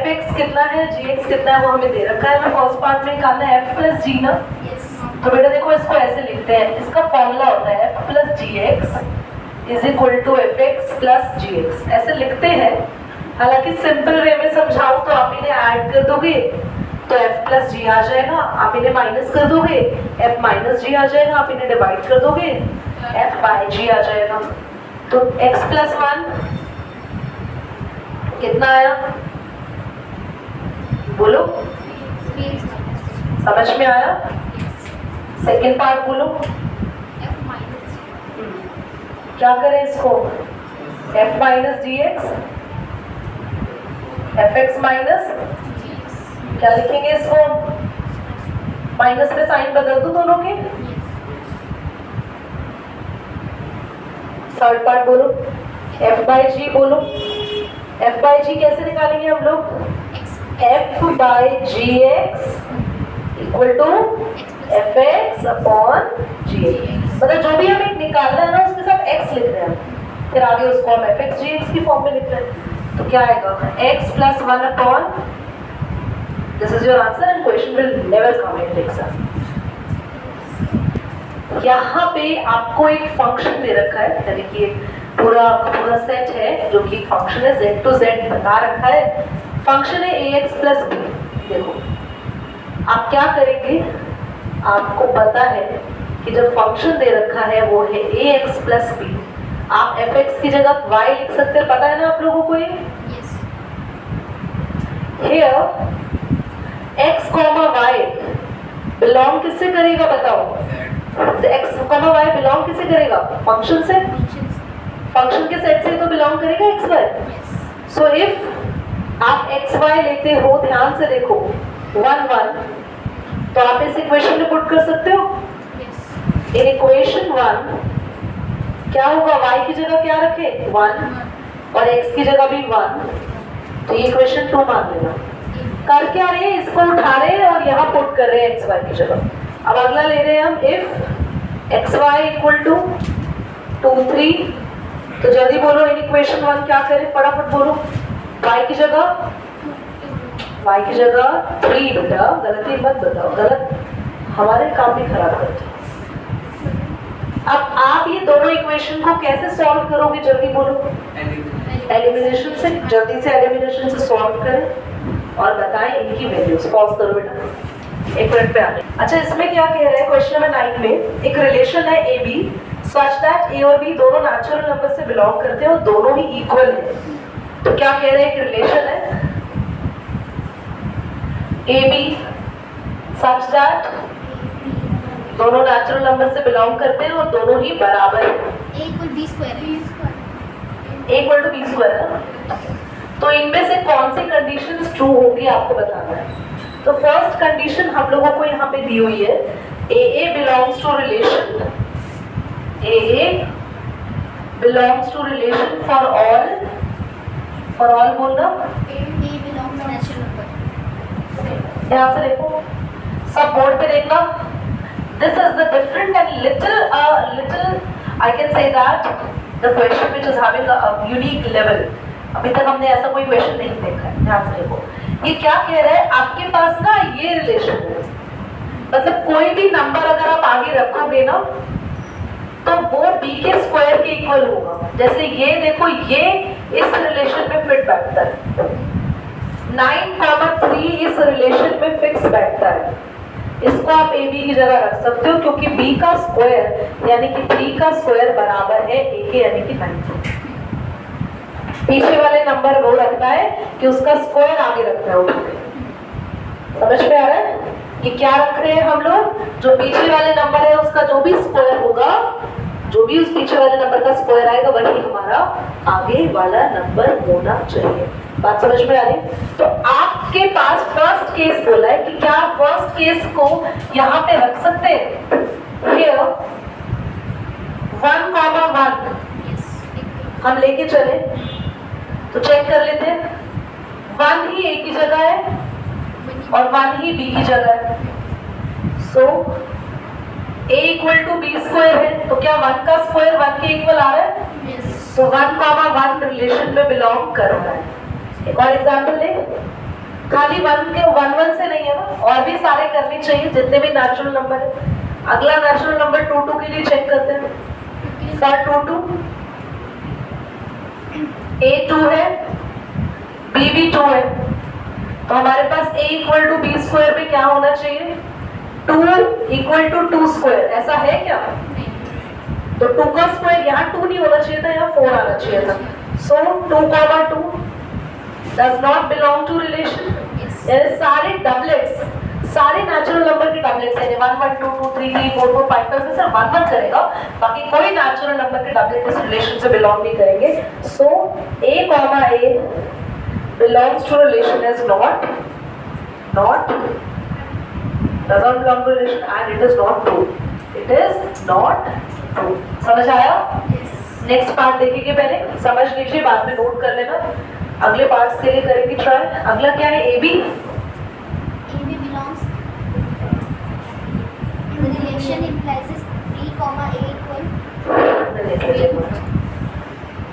fx कितना है, gx कितना है वो हमें दे रखा है। मैं फर्स्ट पार्ट में निकालना है f प्लस g ना। तो बेटा देखो इसको ऐसे लिखते हैं, इसका फॉर्मूला होता है f plus gx is equal to fx plus gx, ऐसे लिखते हैं। हालांकि सिंपल वे में समझाऊं तो आप इन्हें ऐड कर दोगे तो f प्लस g आ जाएगा, आप इन्हें माइनस कर दोगे f माइनस g आ जाएगा, आप इन्हें डिवाइड कर दोगे f बाय g आ जाएगा। तो x प्लस 1 कितना आया बोलो, समझ में आया? सेकेंड पार्ट बोलो, क्या करें इसको, f माइनस जी एक्स, एफ एक्स माइनस, क्या लिखेंगे इसको, माइनस में साइन बदल दो दोनों के। थर्ड पार्ट बोलो, f बाय जी बोलो, f बाय जी कैसे निकालेंगे हम लोग, f by G X equal to F X upon G X, मतलब जो भी हमें निकालना है ना उसके साथ x लिख रहे हैं, फिर आगे उसको हम एफ एक्स जी एक्स की फॉर्म में लिख रहे हैं। तो क्या आएगा, x plus 1 upon, this is your answer and question will never come in exam. यहाँ पे आपको एक फंक्शन दे रखा है, यानी कि पूरा सेट है जो कि फंक्शन है, z टू z बता रखा है, फंक्शन है ax प्लस b। देखो आप क्या करेंगे, आपको पता है कि जब फंक्शन दे रखा है वो है ax प्लस b, आप fx की जगह y लिख सकते हैं, पता है ना आप लोगों को ये? Here x y बिलोंग किससे करेगा बताओ, x y बिलोंग किससे करेगा, फंक्शन से, फंक्शन के सेट से तो बिलोंग करेगा x y। सो इफ आप x y लेते हो, ध्यान से देखो 1 1, तो आप इस इक्वेशन में पुट कर सकते हो। इन इक्वेशन 1 क्या होगा, y की जगह क्या रखे 1 और x की जगह भी 1, तो ये इक्वेशन 2 मान लेना। कर क्या रहे हैं, इसको उठा रहे हैं और यहाँ पुट कर रहे हैं x y की जगह। अब अगला ले रहे हैं हम, if X Y equal to 2 3, तो जल्दी बोलो इन इक्वेशन 1 क्या करें, फटाफट बोलो, y की जगह 3, बेटा गलती मत बताओ, गलत हमारे काम भी खराब करते। अब आप ये दोनों इक्वेशन को कैसे सॉल्व करोगे, जल्दी बोलो, एलिमिनेशन से, जल्दी से एलिमिनेशन से सॉल्व करें और बताएं इनकी वैल्यूज। पॉज करो बेटा, एक मिनट पे आने। अच्छा इसमें क्या कह रहे हैं, क्वेश्चन नंबर 9 में एक रिलेशन है ए बी सच दैट ए और बी दोनों नेचुरल नंबर से बिलोंग करते हैं और दोनों ही इक्वल है। तो क्या कह रहे हैं, एक रिलेशन है ए बी सच दैट दोनों नेचुरल नंबर से बिलोंग करते हैं और दोनों ही बराबर है, a इक्वल b स्क्वायर है। तो इनमें से कौन सी कंडीशंस ट्रू होगी आपको बताना है। तो फर्स्ट कंडीशन हम लोगों को यहाँ पे दी हुई है, AA belongs to relation, AA belongs to relation for all बोलना, a belongs to natural number। ध्यान से देखो, सब बोर्ड पे देखना। This is the different and little I can say that the question which is having a unique level। अभी तक हमने ऐसा कोई क्वेश्चन नहीं देखा है, ध्यान से देखो। ये क्या कह रहा है, आपके पास ना ये रिलेशन है, मतलब कोई भी नंबर अगर आप आगे रखोगे ना तो वो b के स्क्वायर के इक्वल होगा। जैसे ये देखो, ये इस रिलेशन में फिट बैठता है, 9,3 इस रिलेशन में फिक्स बैठता है। इसको आप a b की जगह रख सकते हो क्योंकि b का स्क्वायर यानी कि 3 का स्क्वायर बराबर है a के यानी कि 9। पीछे वाले नंबर वो रखना है कि उसका स्क्वायर आगे रखना है। समझ में आ रहा है कि क्या रख रहे हैं हम लोग, जो पीछे वाले नंबर है उसका जो भी स्क्वायर होगा, जो भी उस पीछे वाले नंबर का स्क्वायर आएगा वही हमारा आगे वाला नंबर होना चाहिए। बात समझ में आ रही? तो आपके पास फर्स्ट केस बोला है कि क्या आप फर्स्ट केस को यहाँ पे रख सकते हैं, Here 1,1 हम लेके चले तो चेक कर लेते हैं, 1 ही a की जगह है और 1 ही b की जगह है। So a equal to b square है, तो क्या 1 का स्क्वायर 1 के इक्वल आ रहा है? तो 1,1 रिलेशन में बिलोंग कर रहा है। एक और एग्जाम्पल ले, खाली वन से नहीं है ना, और भी सारे करने चाहिए जितने भी नेचुरल नंबर है। अगला नेचुरल नंबर 2 के लिए चेक करते हैं। स्टार्ट 2 A2 है, B भी 2 है, तो हमारे पास A equal to B square में क्या होना चाहिए? 2 इक्वल टू 2 स्क्वायर, ऐसा है क्या? तो 2 का स्क्वायर यहाँ 2 नहीं होना चाहिए था, यहाँ 4 आना चाहिए था। So 2, 2 does not belong to relation. सारे डबलेट्स, सारे नेचुरल नंबर के डबलेट्स यानी 1 1 2 2 3 3 4 4 5 5 में सिर्फ 1 1 करेगा, बाकी कोई नेचुरल नंबर के डबलेट इस रिलेशन से बिलोंग नहीं करेंगे। सो A, belongs to relation as not does not belong to relation and it is not true. It is not true. समझ आया? नेक्स्ट पार्ट देखेंगे, पहले समझ लीजिए, बाद में नोट कर लेना। अगले पार्ट्स के लिए करेंगे ट्राई। अगला क्या है? AB belongs the relation implies B, A equal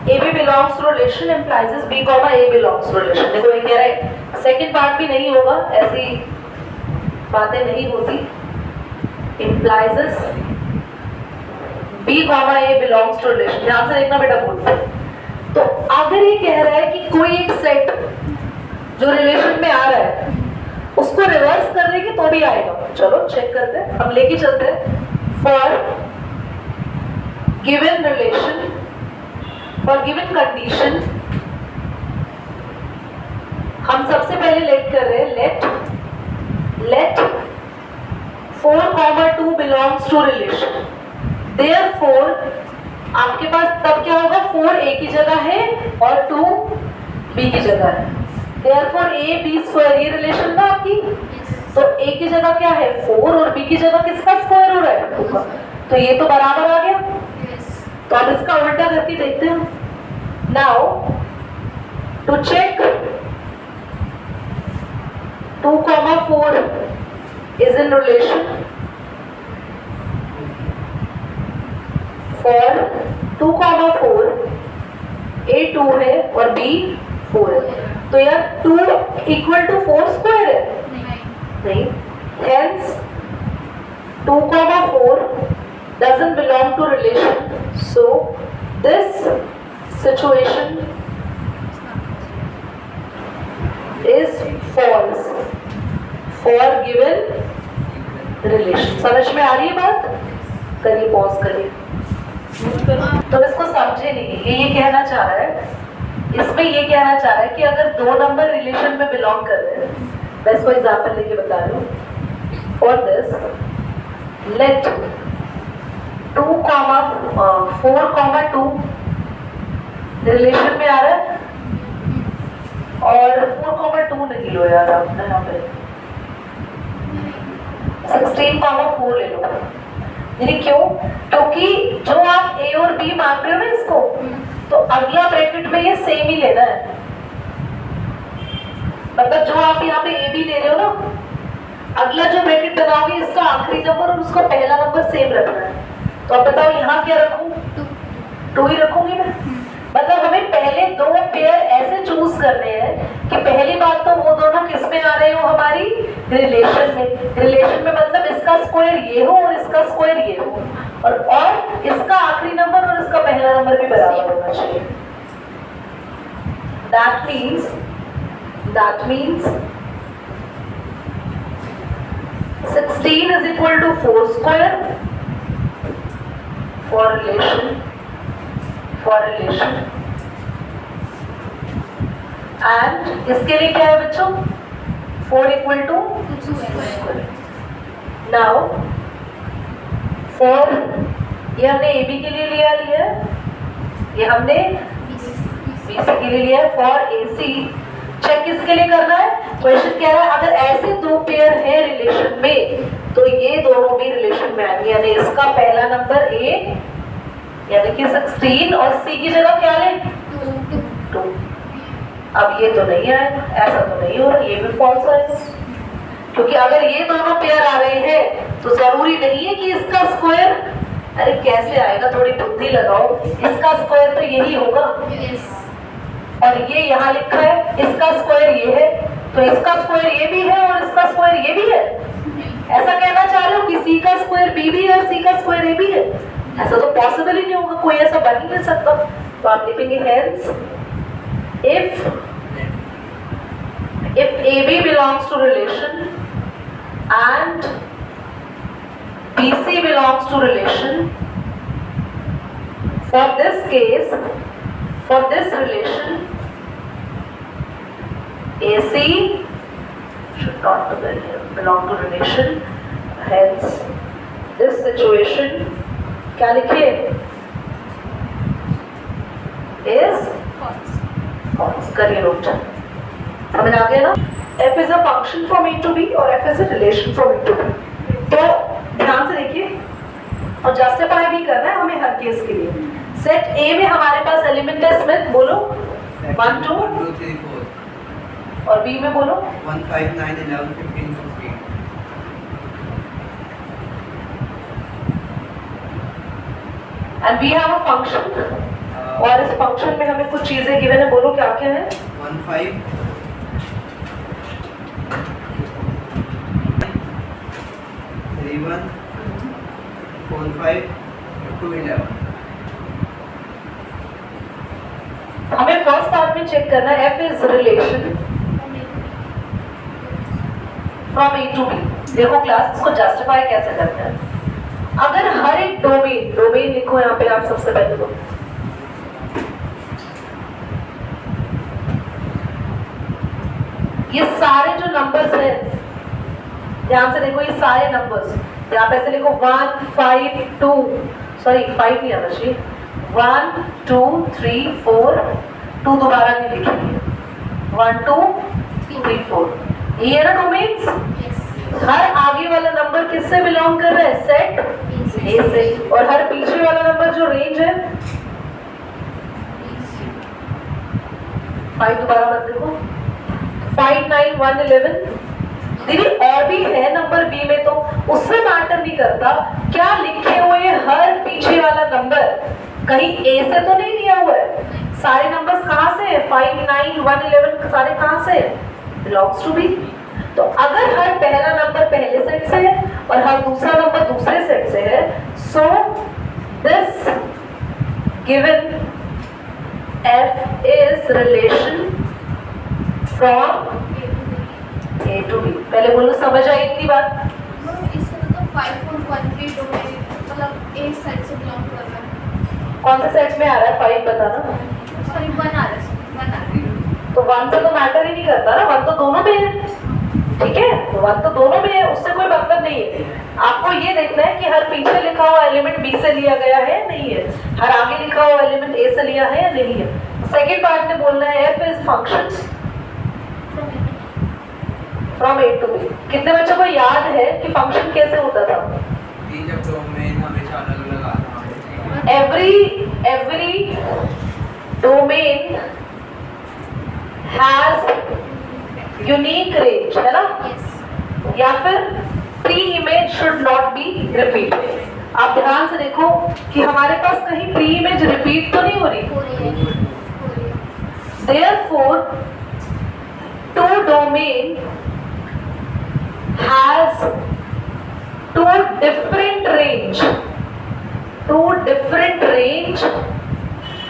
AB belongs to relation implies B, A belongs to relation। देखो ये कह रहा है सेकंड पार्ट भी नहीं होगा, ऐसी बातें नहीं होती। implies B, A belongs to relation। ध्यान से देखना बेटा बोलते। तो अगर ये कह रहा है कि कोई एक सेट जो रिलेशन में आ रहा है उसको रिवर्स कर देंगे तो भी आएगा। चलो चेक करते हैं, हम लेके चलते हैं। For given relation, for given condition, हम सबसे पहले लेट कर रहे हैं late 4, 2 belongs to relation। Therefore आपके पास तब क्या होगा? 4 A की जगह है और 2 B की जगह है। Therefore A B स्क्वायर, ये रिलेशन था आपकी। तो A की जगह क्या है? 4 और B की जगह किसका स्क्वायर हो रहा है? 2 का। तो ये तो बराबर आ गया। तो अब इसका उल्टा करके देखते हैं। Now to check 2, 4 is in relation। For 2, 4 A 2 है और B 4 है, तो यार 2 इक्वल टू 4 स्क्वायर है? नहीं। Hence 2, 4 doesn't belong to relation। So this situation is false for given relation। समझ में आ रही है बात? करिए पॉज करिए। तो इसको समझे नहीं, ये कहना चाह रहा है, इसमें ये कहना चाह रहा है कि अगर 2 नंबर रिलेशन में बिलोंग कर रहे हैं, मैं इसको एग्जांपल लेके बता रही हूँ। फॉर दिस लेट 2, 4, 2 रिलेशन में आ रहा है और 4, 2 नहीं लो यार आप यहाँ पे 16, 4 ले लो। यानी क्यों? क्योंकि जो आप A और B मान रहे हो ना इसको, तो अगला ब्रैकेट में ये सेम ही लेना है। मतलब जो आप यहाँ पे A B ले रहे हो ना, अगला जो ब्रैकेट बनाओगे इसका आखिरी नंबर और उसका पहला नंबर सेम रखना है। तो अब बताओ यहाँ क्या रखूं? 2 ही रखूंगी ना। मतलब हमें पहले 2 पेयर ऐसे चूज करने हैं कि पहली बात तो वो दोनों किस में आ रहे हो? हमारी रिलेशन में। रिलेशन में मतलब इसका स्क्वायर ये हो और इसका स्क्वायर ये हो, और इसका आखिरी नंबर और इसका पहला नंबर भी बराबर होना चाहिए। That means 16 is equal to 4 square for relation and इसके लिए क्या है बच्चों? 4 equal to 2 square। Now for ये हमने AB के लिए लिया है, ये हमने BC के लिए लिया है। फॉर AC चेक किसके लिए करना है? क्वेश्चन कह रहा है अगर ऐसे 2 पेयर है रिलेशन में तो ये दोनों भी रिलेशन में आएंगे, यानी इसका पहला नंबर A यानी कि 16 और C की जगह क्या ले? 2। अब ये तो नहीं आएगा, ऐसा तो नहीं हो रहा, ये भी फॉल्स आएगा, क्योंकि अगर ये दोनों पेयर आ रहे हैं तो जरूरी नहीं है कि इसका स्क्वायर, अरे कैसे आएगा? थोड़ी बुद्धि लगाओ, इसका स्क्वायर तो यही होगा और ये यहाँ लिखा है, इसका स्क्वायर ये है, तो इसका स्क्वायर ये भी है और इसका स्क्वायर ये भी है, ऐसा कहना चाह रहे हो कि सी का स्क्वायर बी भी है और सी का स्क्वायर ए भी है? ऐसा तो पॉसिबल ही नहीं होगा, कोई ऐसा बन ही नहीं सकता। तो आप लिखेंगे hence if AB belongs to relation and BC belongs to relation, for this case, for this relation, AC should not belong to relation. Hence, this situation, क्या लिखे? Is false. करिए नोट। समझ आ गया ना? F is a function from A to B और F is a relation from A to B. तो ध्यान से देखिए और जस्टिफाई भी करना है हमें हर केस के लिए। सेट A में हमारे पास एलिमेंट है स्मिथ, बोलो 1 2 3 4 और B में बोलो 1 5 9 11 15 16 and we have a function और इस फंक्शन में हमें कुछ चीजें गिवन है, बोलो क्या क्या है? 1 5 3 1 4 5 2 11। हमें फर्स्ट पार्ट में चेक करना है F is relation from A to B। देखो क्लास इसको जस्टिफाई कैसे करते हैं। अगर हर एक डोमेन लिखो यहाँ पे आप सबसे पहले तो ये सारे जो नंबर्स हैं, ध्यान से देखो, ये सारे नंबर्स यहाँ पे ऐसे लिखो 1 5 2 सॉरी 5 नहीं आना चाहिए, 1 2 3 4 2 दोबारा नहीं लिखेंगे, 1 2 3 4 ये है ना डोमेन्स। हर आगे वाला नंबर किससे बिलोंग कर रहा है? सेट ए से। और हर पीछे वाला नंबर जो रेंज है 5 दोबारा मत देखो, 5 9 1 11। दीदी और भी है नंबर बी में, तो उससे मैटर नहीं करता क्या लिखे हुए हर पीछे वाला नंबर कहीं ए से तो नहीं लिया हुआ है। सारे नंबर्स कहाँ से है? 5 9 1 11 सारे कहाँ से है? Belongs to B. तो अगर हर पहला नंबर पहले सेट से है और हर दूसरा नंबर दूसरे सेट से है, so this given F is relation from A to B। पहले बोलो समझ आई इतनी बात? इसमें तो 5 और 1 भी डोमेन मतलब एक सेट से बिलोंग कर रहा है। कौन से सेट में आ रहा है? 5 बताना। सॉरी 1 आ रहा है, 1 आ रहा है। तो 1 से तो मैटर ही नहीं करता ना, 1 तो दोनों में है, ठीक है? तो 1 तो दोनों में है, उससे कोई मतलब नहीं है। आपको ये देखना है कि हर पीछे लिखा हुआ एलिमेंट बी से लिया गया है नहीं है, हर आगे लिखा हुआ एलिमेंट ए से लिया है या नहीं है। सेकेंड पार्ट में बोलना है F is function from A to B। कितने बच्चों को याद है कि फंक्शन कैसे होता था? जब डोमेन हमेशा अलग-अलग आता है। every domain has unique range, है ना? Yes. या फिर pre image should not be repeated. आप ध्यान से देखो कि हमारे पास कहीं प्री इमेज रिपीट तो नहीं हो रही। हो रही है। Therefore, two domain has two different range।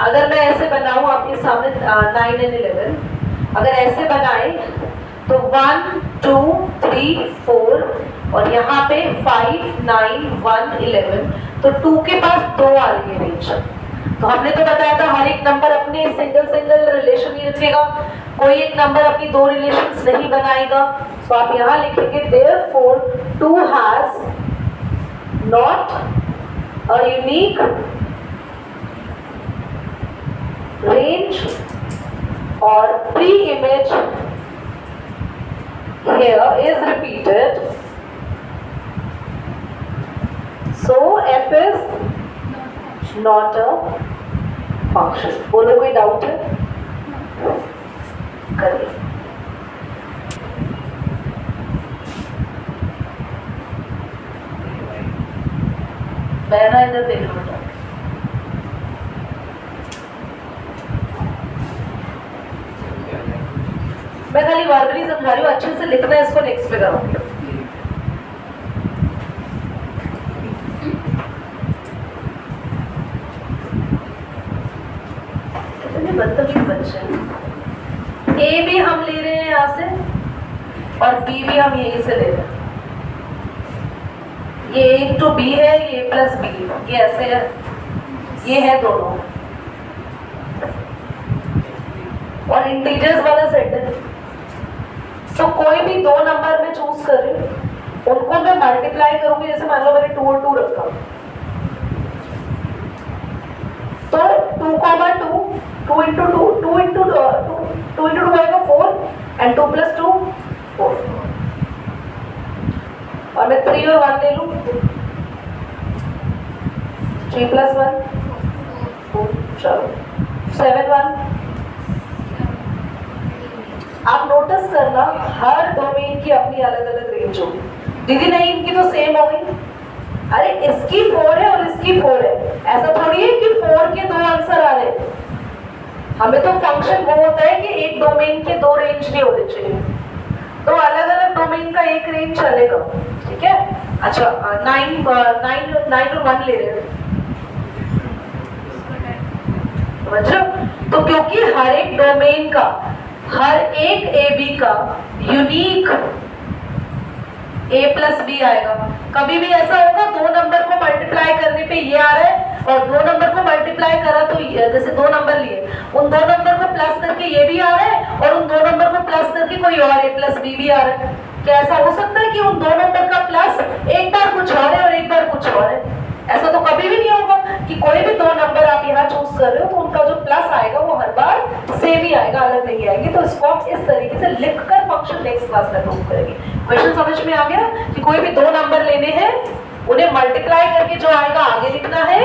अगर मैं ऐसे बनाऊं आपके सामने 9 and 11, अगर ऐसे बनाए तो 1 2 3 4 और यहाँ पे 5 9 1 11, तो 2 के पास 2 आ रही है रेंज। तो हमने तो बताया था हर एक नंबर अपने सिंगल रिलेशन ही रखेगा, कोई एक नंबर अपनी दो रिलेशंस नहीं बनाएगा। तो आप यहाँ लिखेंगे therefore 2 has not a unique range or pre-image here is repeated, so F is not a function। बोलो कोई डाउट है? करिए। बहना इधर देख लो बेटा। मैं खाली वर्बली समझा रही हूँ, अच्छे से लिखना है इसको, नेक्स्ट पे करूँगी। कितने बदतमीज बच्चे हैं। ए भी हम ले रहे हैं यहाँ से और बी भी हम यहीं से ले रहे हैं। ये A to B है, ये A प्लस बी, ये ऐसे है, ये है दोनों, और इंटीजर्स वाला सेट है। तो कोई भी दो नंबर में चूज कर रही हूँ, उनको मैं मल्टीप्लाई करूंगी। जैसे मान लो मैंने 2 और 2 रखा, तो 2, 2 इंटू 2 इंटू 2 आएगा 4, एंड 2 प्लस 2 4, और मैं 3 और 1 ले लूं, 3 प्लस 1 4, चलो 7 1। आप नोटिस करना, हर डोमेन की अपनी अलग अलग रेंज होगी। दीदी नहीं, इनकी तो सेम हो गई। अरे इसकी 4 है और इसकी 4 है, ऐसा थोड़ी है कि 4 के 2 आंसर आ रहे हैं। हमें तो फंक्शन वो होता है कि एक डोमेन के 2 रेंज नहीं होने चाहिए, तो अलग अलग डोमेन का एक रेंज चलेगा, ठीक है। अच्छा 9 और 1 ले रहे हैं, समझ रहे हो? तो क्योंकि हर एक डोमेन का, हर एक ए बी का यूनिक A प्लस बी आएगा। कभी भी ऐसा होगा, 2 नंबर को मल्टीप्लाई करने पे ये आ रहा है, और 2 नंबर को मल्टीप्लाई करा तो जैसे 2 नंबर लिए, उन 2 नंबर को प्लस करके ये भी आ रहा है, और उन 2 नंबर को प्लस करके कोई और A प्लस बी भी आ रहा है। क्या ऐसा हो सकता है कि उन 2 नंबर का प्लस एक बार कुछ और है और एक बार कुछ और है? ऐसा तो कभी भी नहीं होगा कि कोई भी 2 नंबर आप यहाँ चूज कर रहे हो तो उनका जो प्लस आएगा वो हर बार सेम ही आएगा, अलग नहीं आएंगे। तो इसको आप इस तरीके से लिखकर फंक्शन नेक्स्ट क्लास में प्रूव करेंगे। क्वेश्चन समझ में आ गया कि कोई भी 2 नंबर लेने हैं, उन्हें मल्टीप्लाई करके जो आएगा आगे लिखना है,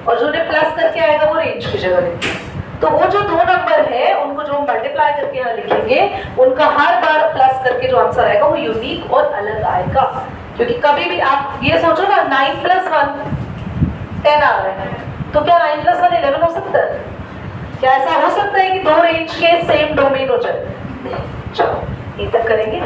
और जो उन्हें प्लस करके आएगा वो रेंज की जगह लिखना है। तो वो जो 2 नंबर है उनको जो मल्टीप्लाई करके यहाँ लिखेंगे, उनका हर बार प्लस करके जो आंसर आएगा वो यूनिक और अलग आएगा। क्योंकि कभी भी आप ये सोचो ना, 9 प्लस 1 10 आ रहा है, तो क्या 9 प्लस 1 11 हो सकता है? क्या ऐसा हो सकता है कि 2 रेंज के सेम डोमेन हो जाए? चलो यहीं तक करेंगे।